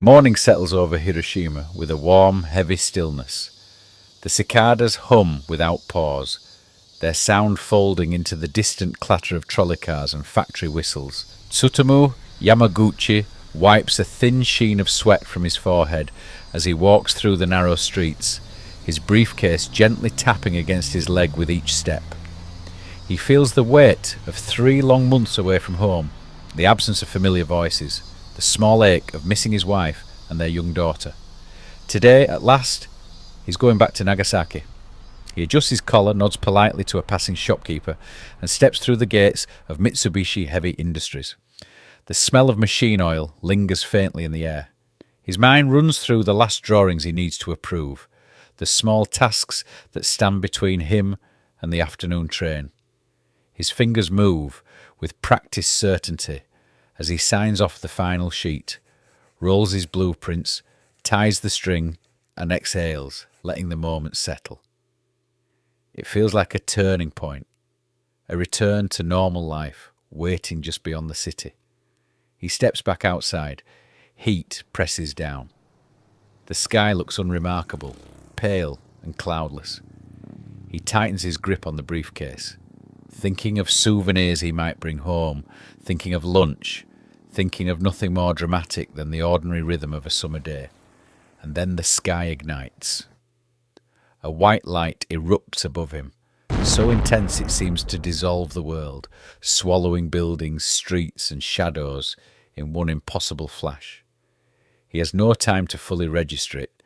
Morning settles over Hiroshima with a warm, heavy stillness. The cicadas hum without pause, their sound folding into the distant clatter of trolley cars and factory whistles. Tsutomu Yamaguchi wipes a thin sheen of sweat from his forehead as he walks through the narrow streets, his briefcase gently tapping against his leg with each step. He feels the weight of 3 long months away from home, the absence of familiar voices, the small ache of missing his wife and their young daughter. Today, at last, he's going back to Nagasaki. He adjusts his collar, nods politely to a passing shopkeeper, and steps through the gates of Mitsubishi Heavy Industries. The smell of machine oil lingers faintly in the air. His mind runs through the last drawings he needs to approve, the small tasks that stand between him and the afternoon train. His fingers move with practiced certainty as he signs off the final sheet, rolls his blueprints, ties the string, and exhales, letting the moment settle. It feels like a turning point, a return to normal life, waiting just beyond the city. He steps back outside. Heat presses down. The sky looks unremarkable, pale and cloudless. He tightens his grip on the briefcase, thinking of souvenirs he might bring home, thinking of lunch, thinking of nothing more dramatic than the ordinary rhythm of a summer day. And then the sky ignites. A white light erupts above him, so intense it seems to dissolve the world, swallowing buildings, streets and shadows in one impossible flash. He has no time to fully register it.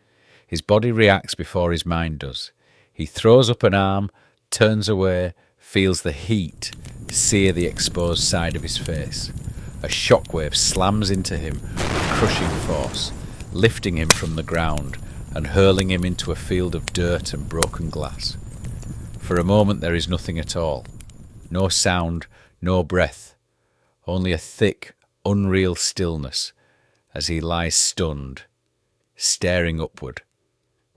His body reacts before his mind does. He throws up an arm, turns away, feels the heat sear the exposed side of his face. A shockwave slams into him with crushing force, lifting him from the ground and hurling him into a field of dirt and broken glass. For a moment there is nothing at all. No sound, no breath. Only a thick, unreal stillness as he lies stunned, staring upward.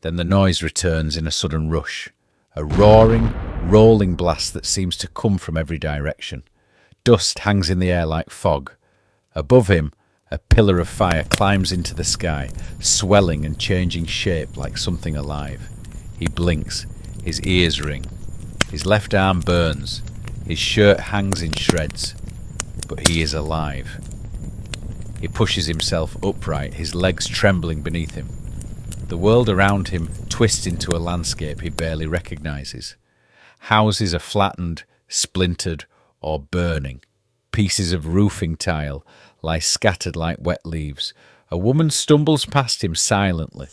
Then the noise returns in a sudden rush. A roaring, rolling blast that seems to come from every direction. Dust hangs in the air like fog. Above him, a pillar of fire climbs into the sky, swelling and changing shape like something alive. He blinks, his ears ring. His left arm burns, his shirt hangs in shreds, but he is alive. He pushes himself upright, his legs trembling beneath him. The world around him twists into a landscape he barely recognises. Houses are flattened, splintered, or burning. Pieces of roofing tile lie scattered like wet leaves. A woman stumbles past him silently,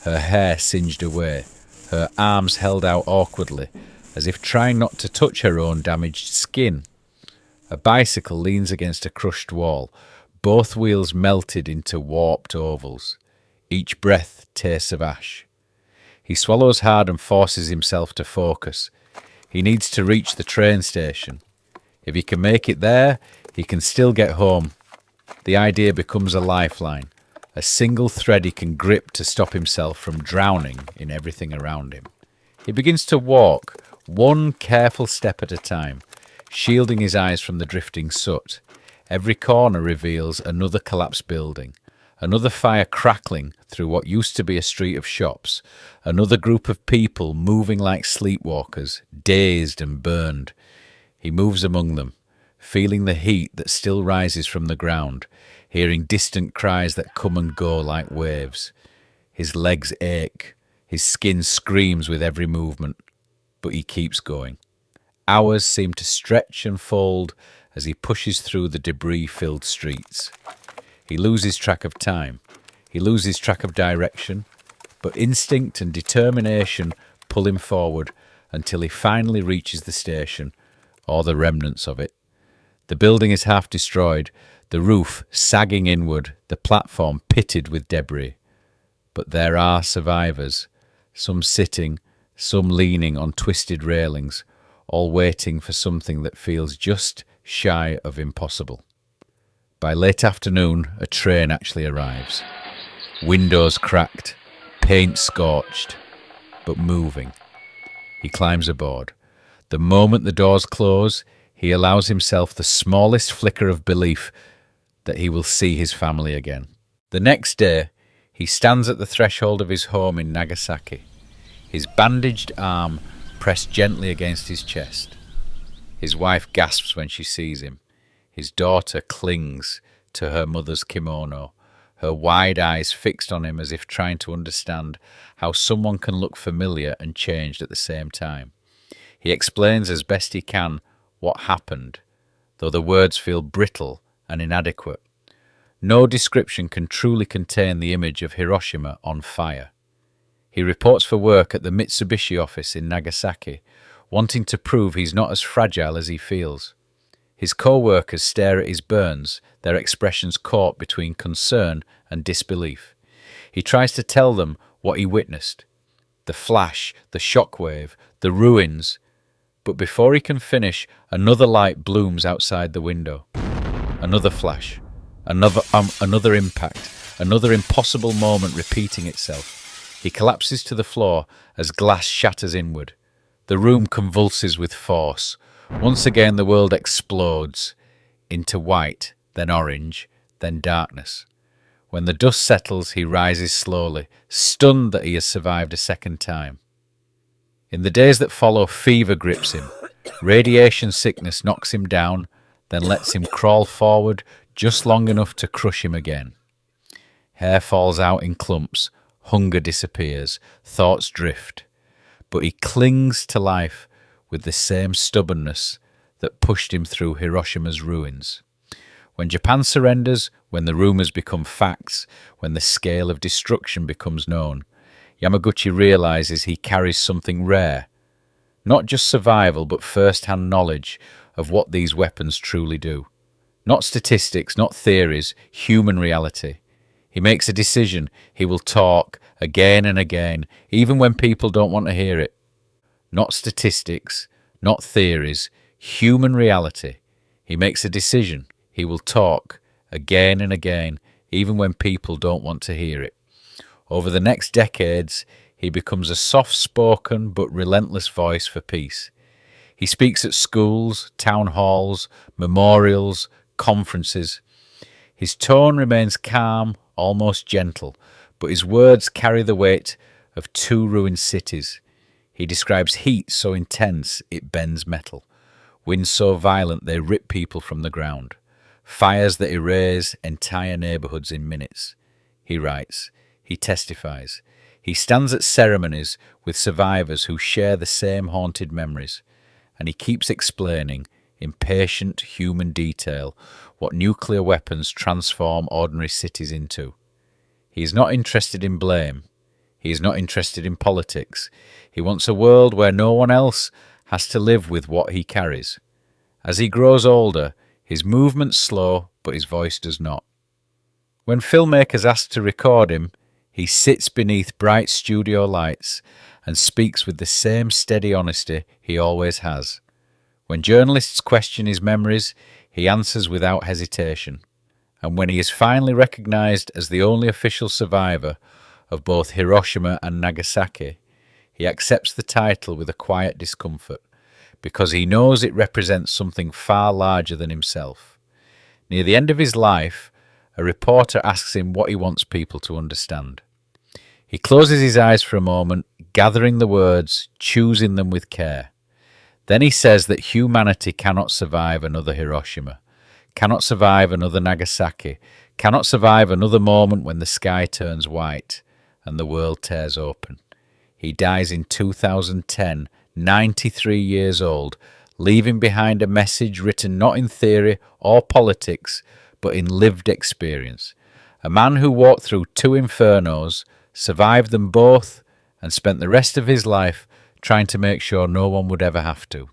her hair singed away, her arms held out awkwardly, as if trying not to touch her own damaged skin. A bicycle leans against a crushed wall, both wheels melted into warped ovals. Each breath tastes of ash. He swallows hard and forces himself to focus. He needs to reach the train station. If he can make it there, he can still get home. The idea becomes a lifeline, a single thread he can grip to stop himself from drowning in everything around him. He begins to walk, one careful step at a time, shielding his eyes from the drifting soot. Every corner reveals another collapsed building, another fire crackling through what used to be a street of shops, another group of people moving like sleepwalkers, dazed and burned. He moves among them, feeling the heat that still rises from the ground, hearing distant cries that come and go like waves. His legs ache, his skin screams with every movement, but he keeps going. Hours seem to stretch and fold as he pushes through the debris-filled streets. He loses track of time, he loses track of direction, but instinct and determination pull him forward until he finally reaches the station, or the remnants of it. The building is half destroyed, the roof sagging inward, the platform pitted with debris. But there are survivors, some sitting, some leaning on twisted railings, all waiting for something that feels just shy of impossible. By late afternoon, a train actually arrives. Windows cracked, paint scorched, but moving. He climbs aboard. The moment the doors close, he allows himself the smallest flicker of belief that he will see his family again. The next day, he stands at the threshold of his home in Nagasaki, his bandaged arm pressed gently against his chest. His wife gasps when she sees him. His daughter clings to her mother's kimono, her wide eyes fixed on him as if trying to understand how someone can look familiar and changed at the same time. He explains as best he can what happened, though the words feel brittle and inadequate. No description can truly contain the image of Hiroshima on fire. He reports for work at the Mitsubishi office in Nagasaki, wanting to prove he's not as fragile as he feels. His co-workers stare at his burns, their expressions caught between concern and disbelief. He tries to tell them what he witnessed. The flash, the shockwave, the ruins. But before he can finish, another light blooms outside the window. Another flash. Another impact, another impossible moment repeating itself. He collapses to the floor as glass shatters inward. The room convulses with force. Once again the world explodes into white, then orange, then darkness. When the dust settles, he rises slowly, stunned that he has survived a second time. In the days that follow, fever grips him. Radiation sickness knocks him down, then lets him crawl forward just long enough to crush him again. Hair falls out in clumps, hunger disappears, thoughts drift. But he clings to life with the same stubbornness that pushed him through Hiroshima's ruins. When Japan surrenders, when the rumours become facts, when the scale of destruction becomes known, Yamaguchi realises he carries something rare. Not just survival, but first-hand knowledge of what these weapons truly do. Not statistics, not theories, human reality. He makes a decision. He will talk again and again, even when people don't want to hear it. Not statistics, not theories, human reality. He makes a decision. He will talk again and again, even when people don't want to hear it. Over the next decades, he becomes a soft-spoken but relentless voice for peace. He speaks at schools, town halls, memorials, conferences. His tone remains calm, almost gentle, but his words carry the weight of two ruined cities. He describes heat so intense it bends metal, winds so violent they rip people from the ground, fires that erase entire neighbourhoods in minutes. He writes, he testifies, he stands at ceremonies with survivors who share the same haunted memories, and he keeps explaining, in patient human detail, what nuclear weapons transform ordinary cities into. He is not interested in blame. He is not interested in politics. He wants a world where no one else has to live with what he carries. As he grows older, his movements slow, but his voice does not. When filmmakers ask to record him, he sits beneath bright studio lights and speaks with the same steady honesty he always has. When journalists question his memories, he answers without hesitation. And when he is finally recognised as the only official survivor of both Hiroshima and Nagasaki, he accepts the title with a quiet discomfort, because he knows it represents something far larger than himself. Near the end of his life, a reporter asks him what he wants people to understand. He closes his eyes for a moment, gathering the words, choosing them with care. Then he says that humanity cannot survive another Hiroshima, cannot survive another Nagasaki, cannot survive another moment when the sky turns white and the world tears open. He dies in 2010, 93 years old, leaving behind a message written not in theory or politics, but in lived experience. A man who walked through two infernos, survived them both, and spent the rest of his life trying to make sure no one would ever have to.